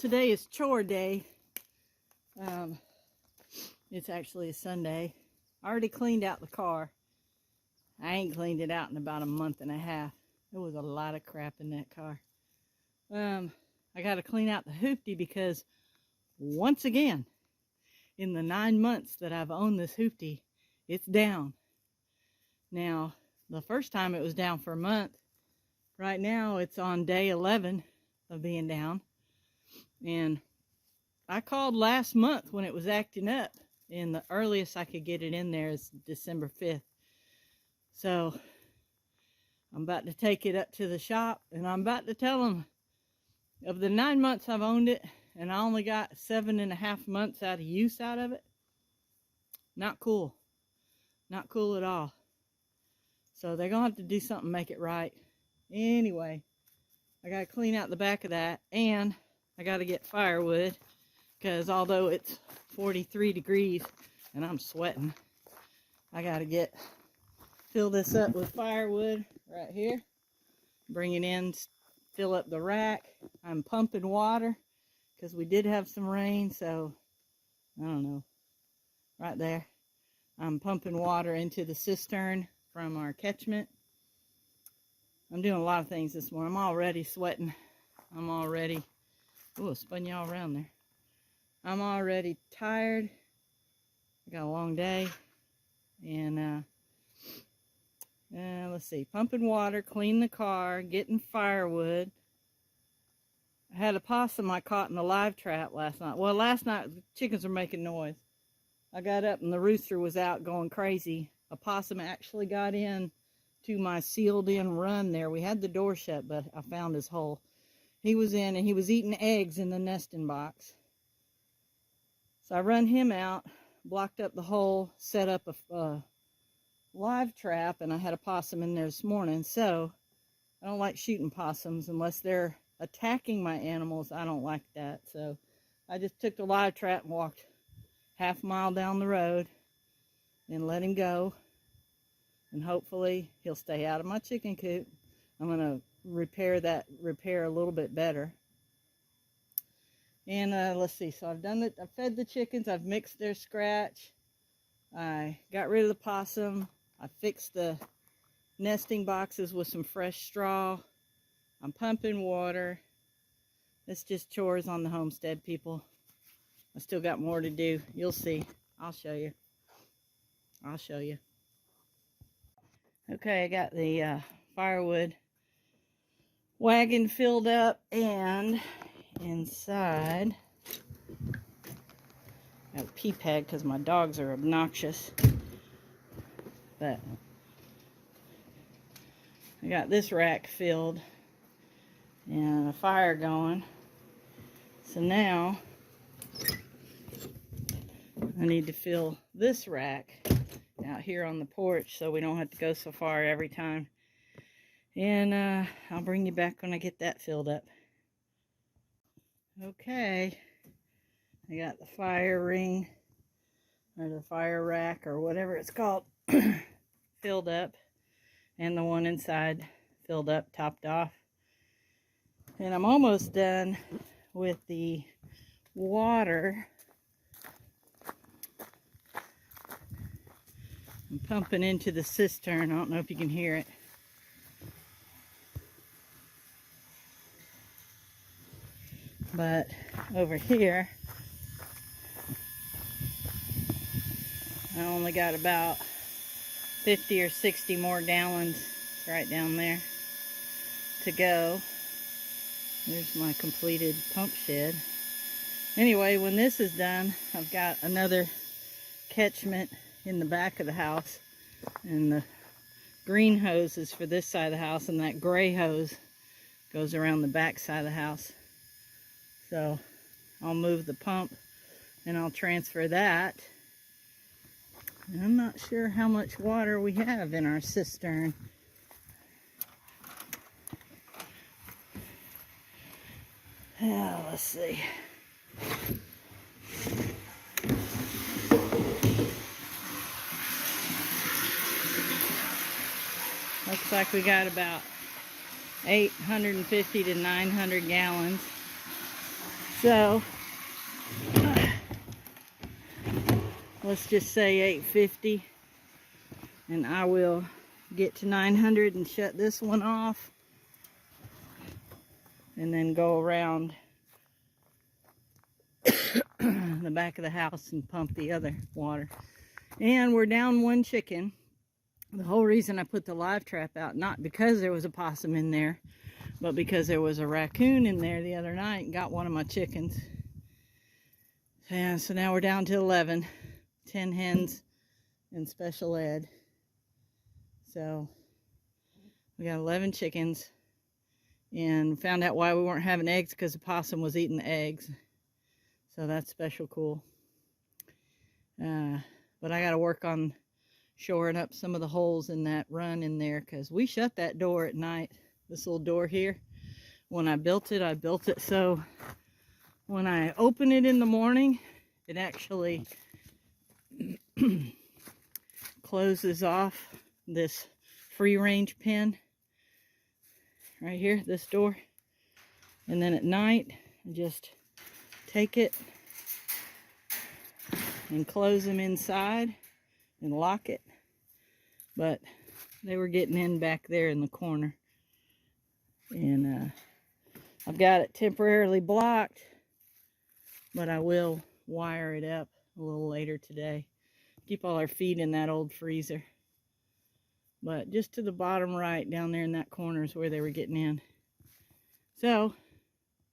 Today is chore day. It's actually a Sunday. I already cleaned out the car. I ain't cleaned it out in about a month and a half. There was a lot of crap in that car. I got to clean out the hoopty because once again, in the 9 months that I've owned this hoopty, it's down. Now, the first time it was down for a month. Right now, it's on day 11 of being down. And I called last month when it was acting up, and the earliest I could get it in there is December 5th. So I'm about to take it up to the shop, and I'm about to tell them of the 9 months I've owned it, and I only got 7.5 months out of use out of it. Not cool. Not cool at all. So they're going to have to do something to make it right. Anyway, I got to clean out the back of that, and I got to get firewood, because although it's 43 degrees and I'm sweating, I got to fill this up with firewood right here. Bring it in, fill up the rack. I'm pumping water because we did have some rain, so I don't know. Right there. I'm pumping water into the cistern from our catchment. I'm doing a lot of things this morning. I'm already sweating. I'm already... Ooh, I spun you all around there. I'm already tired. I got a long day. And, let's see. Pumping water, cleaning the car, getting firewood. I had a possum I caught in the live trap last night. Well, last night, the chickens were making noise. I got up and the rooster was out going crazy. A possum actually got in to my sealed-in run there. We had the door shut, but I found his hole. He was in, and he was eating eggs in the nesting box. So I run him out, blocked up the hole, set up a live trap, and I had a possum in there this morning. So I don't like shooting possums unless they're attacking my animals. I don't like that. So I just took the live trap and walked half a mile down the road and let him go. And hopefully he'll stay out of my chicken coop. I'm going to repair a little bit better. And let's see, so I've fed the chickens, I've mixed their scratch, I got rid of the possum, I fixed the nesting boxes with some fresh straw, I'm pumping water. It's just chores on the homestead, people. I still got more to do. You'll see. I'll show you. Okay, I got the firewood wagon filled up, and inside I have a pee pad because my dogs are obnoxious. But I got this rack filled and a fire going. So now I need to fill this rack out here on the porch so we don't have to go so far every time. And I'll bring you back when I get that filled up. Okay, I got the fire ring, or the fire rack, or whatever it's called, filled up, and the one inside filled up, topped off. And I'm almost done with the water. I'm pumping into the cistern. I don't know if you can hear it. But over here, I only got about 50 or 60 more gallons right down there to go. There's my completed pump shed. Anyway, when this is done, I've got another catchment in the back of the house. And the green hose is for this side of the house, and that gray hose goes around the back side of the house. So I'll move the pump and I'll transfer that. And I'm not sure how much water we have in our cistern. Let's see. Looks like we got about 850 to 900 gallons. So let's just say $850, and I will get to 900 and shut this one off, and then go around the back of the house and pump the other water. And we're down one chicken. The whole reason I put the live trap out, not because there was a possum in there, but because there was a raccoon in there the other night and got one of my chickens. And so now we're down to 11, 10 hens and special ed. So we got 11 chickens, and found out why we weren't having eggs, because the possum was eating the eggs. So that's special cool. But I got to work on shoring up some of the holes in that run in there, because we shut that door at night. This little door here, when I built it so when I open it in the morning, it actually closes off this free range pen right here, this door. And then at night, I just take it and close them inside and lock it. But they were getting in back there in the corner, and I've got it temporarily blocked, but I will wire it up a little later today. Keep all our feed in that old freezer. But just to the bottom right down there in that corner is where they were getting in. So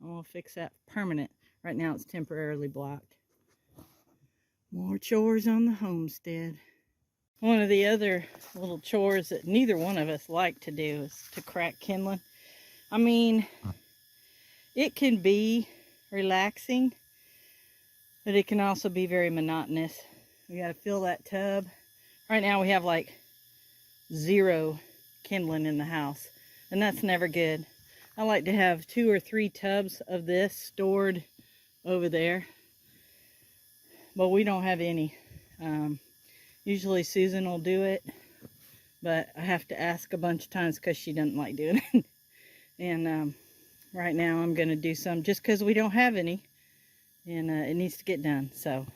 I'm gonna fix that permanent. Right now it's temporarily blocked. More chores on the homestead. One of the other little chores that neither one of us like to do is to crack kindling. I mean, it can be relaxing, but it can also be very monotonous. We gotta fill that tub. Right now we have like 0 kindling in the house, and that's never good. I like to have 2 or 3 tubs of this stored over there, but we don't have any. Usually Susan will do it, but I have to ask a bunch of times because she doesn't like doing it. And right now I'm going to do some just because we don't have any, and it needs to get done. So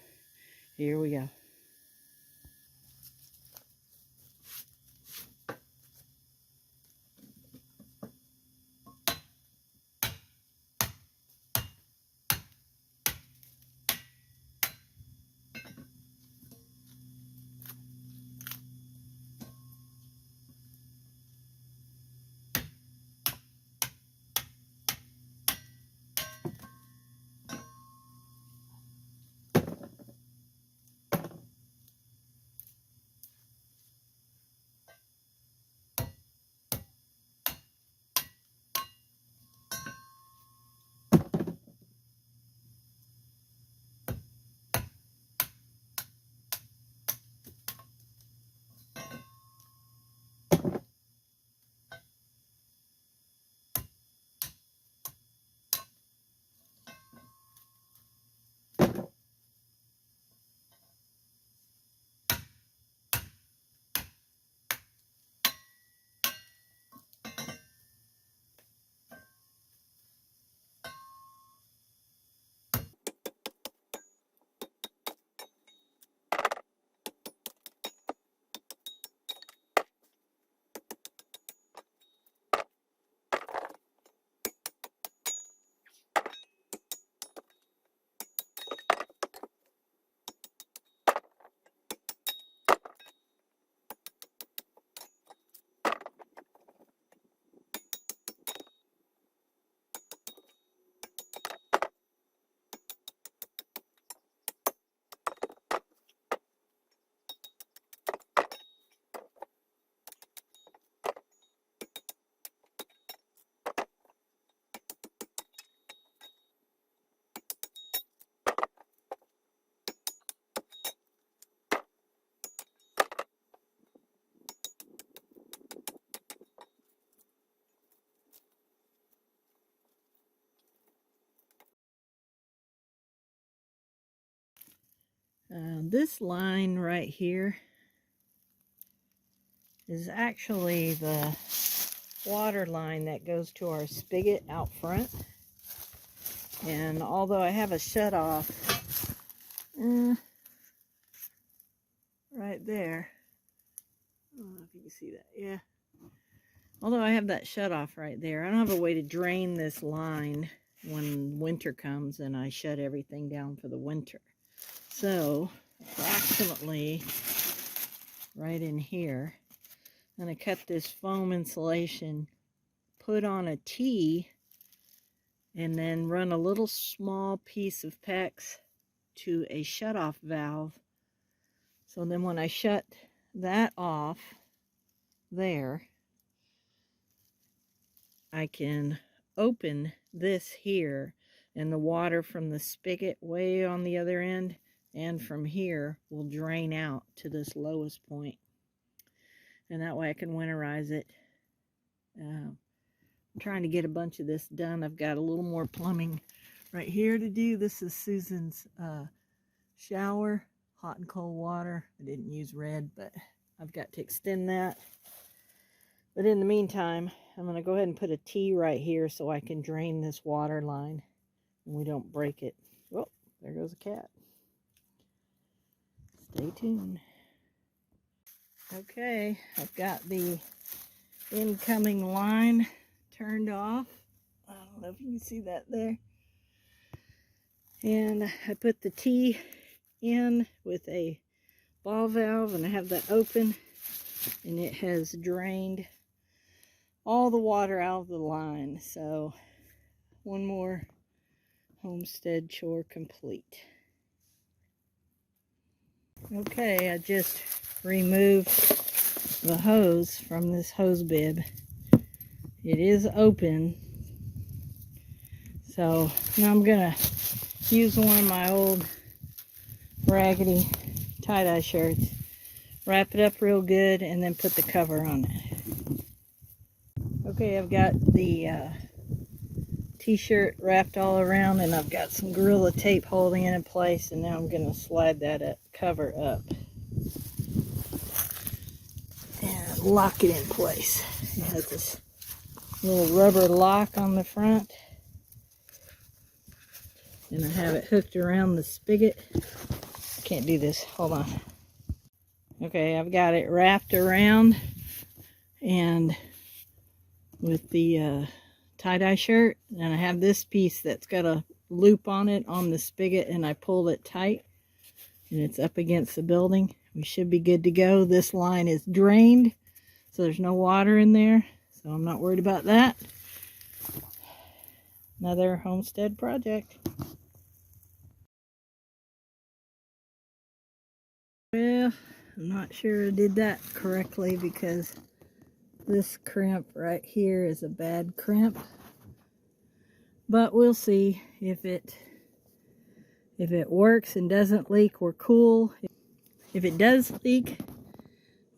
here we go. This line right here is actually the water line that goes to our spigot out front. And although I have a shut off right there, I don't know if you can see that. Yeah. Although I have that shut off right there, I don't have a way to drain this line when winter comes and I shut everything down for the winter. So approximately right in here, I'm going to cut this foam insulation, put on a T, and then run a little small piece of PEX to a shut-off valve. So then when I shut that off there, I can open this here, and the water from the spigot way on the other end and from here will drain out to this lowest point. And that way I can winterize it. I'm trying to get a bunch of this done. I've got a little more plumbing right here to do. This is Susan's shower, hot and cold water. I didn't use red, but I've got to extend that. But in the meantime, I'm going to go ahead and put a T right here so I can drain this water line and we don't break it. Oh, there goes a cat. Stay tuned. Okay, I've got the incoming line turned off. I don't know if you can see that there. And I put the T in with a ball valve, and I have that open, and it has drained all the water out of the line. So one more homestead chore complete. Okay, I just removed the hose from this hose bib. It is open, so now I'm gonna use one of my old raggedy tie-dye shirts, wrap it up real good, and then put the cover on it. Okay, I've got the t-shirt wrapped all around, and I've got some Gorilla Tape holding it in place, and now I'm gonna slide that cover up and lock it in place. It has this little rubber lock on the front, and I have it hooked around the spigot. I can't do this, hold on. Okay, I've got it wrapped around, and with the tie-dye shirt, and I have this piece that's got a loop on it on the spigot, and I pulled it tight, and it's up against the building. We should be good to go. This line is drained, so there's no water in there, so I'm not worried about that. Another homestead project. Well, I'm not sure I did that correctly, because this crimp right here is a bad crimp. But we'll see. If it works and doesn't leak, we're cool. If it does leak,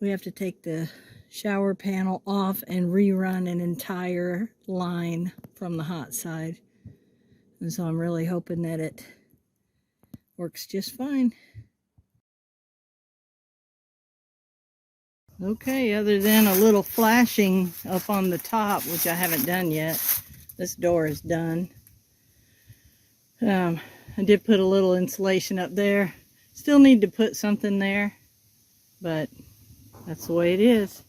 we have to take the shower panel off and rerun an entire line from the hot side. And so I'm really hoping that it works just fine. Okay, other than a little flashing up on the top, which I haven't done yet, this door is done. I did put a little insulation up there. Still need to put something there, but that's the way it is.